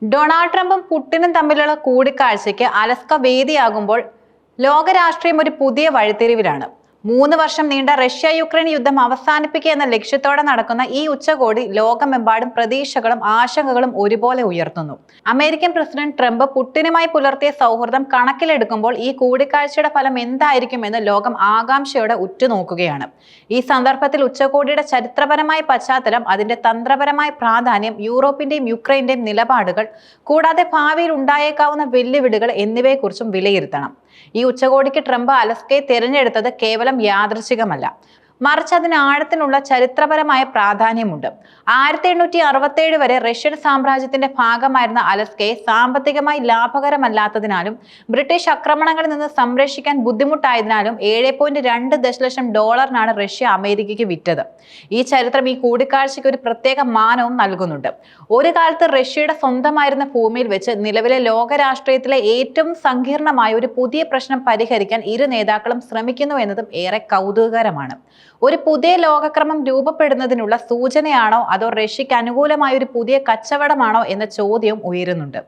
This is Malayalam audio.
ഡൊണാൾഡ് ട്രംപും പുടിനും തമ്മിലുള്ള കൂടിക്കാഴ്ചയ്ക്ക് അലസ്ക വേദിയാകുമ്പോൾ ലോകരാഷ്ട്രീയം ഒരു പുതിയ വഴിത്തിരിവിലാണ്. 3 വർഷം നീണ്ട റഷ്യ യുക്രൈൻ യുദ്ധം അവസാനിപ്പിക്കുക എന്ന ലക്ഷ്യത്തോടെ നടക്കുന്ന ഈ ഉച്ചകോടി ലോകമെമ്പാടും പ്രതീക്ഷകളും ആശങ്കകളും ഒരുപോലെ ഉയർത്തുന്നു. അമേരിക്കൻ പ്രസിഡന്റ് ട്രംപ് പുടിനുമായി പുലർത്തിയ സൗഹൃദം കണക്കിലെടുക്കുമ്പോൾ ഈ കൂടിക്കാഴ്ചയുടെ ഫലം എന്തായിരിക്കുമെന്ന് ലോകം ആകാംക്ഷയോടെ ഉറ്റുനോക്കുകയാണ്. ഈ സന്ദർഭത്തിൽ ഉച്ചകോടിയുടെ ചരിത്രപരമായ പശ്ചാത്തലം, അതിന്റെ തന്ത്രപരമായ പ്രാധാന്യം, യൂറോപ്പിന്റെയും യുക്രൈന്റെയും നിലപാടുകൾ, കൂടാതെ ഭാവിയിൽ ഉണ്ടായേക്കാവുന്ന വെല്ലുവിളികൾ എന്നിവയെക്കുറിച്ചും വിലയിരുത്തണം. ഈ ഉച്ചകോടിക്ക് ട്രംപ് അലസ്കയെ തിരഞ്ഞെടുത്തത് കേവലം യാദൃച്ഛികമല്ല, മറിച്ച് അതിന് ആഴത്തിലുള്ള ചരിത്രപരമായ പ്രാധാന്യമുണ്ട്. 1867 വരെ റഷ്യൻ സാമ്രാജ്യത്തിന്റെ ഭാഗമായിരുന്ന അലസ്കയെ സാമ്പത്തികമായി ലാഭകരമല്ലാത്തതിനാലും ബ്രിട്ടീഷ് ആക്രമണങ്ങളിൽ നിന്ന് സംരക്ഷിക്കാൻ ബുദ്ധിമുട്ടായതിനാലും $7.2 ദശലക്ഷം റഷ്യ അമേരിക്കയ്ക്ക് വിറ്റത്. ഈ ചരിത്രം ഈ കൂടിക്കാഴ്ചയ്ക്ക് ഒരു പ്രത്യേക മാനവും നൽകുന്നുണ്ട്. ഒരു കാലത്ത് റഷ്യയുടെ സ്വന്തമായിരുന്ന ഭൂമിയിൽ വെച്ച് നിലവിലെ ലോകരാഷ്ട്രീയത്തിലെ ഏറ്റവും സങ്കീർണമായ ഒരു പുതിയ പ്രശ്നം പരിഹരിക്കാൻ ഇരു നേതാക്കളും ശ്രമിക്കുന്നു എന്നതും ഏറെ കൗതുകകരമാണ്. ഒരു പുതിയ ലോകക്രമം രൂപപ്പെടുന്നതിനുള്ള സൂചനയാണോ അതോ റഷ്യയ്ക്ക് അനുകൂലമായ ഒരു പുതിയ കച്ചവടമാണോ എന്ന ചോദ്യവും ഉയരുന്നുണ്ട്.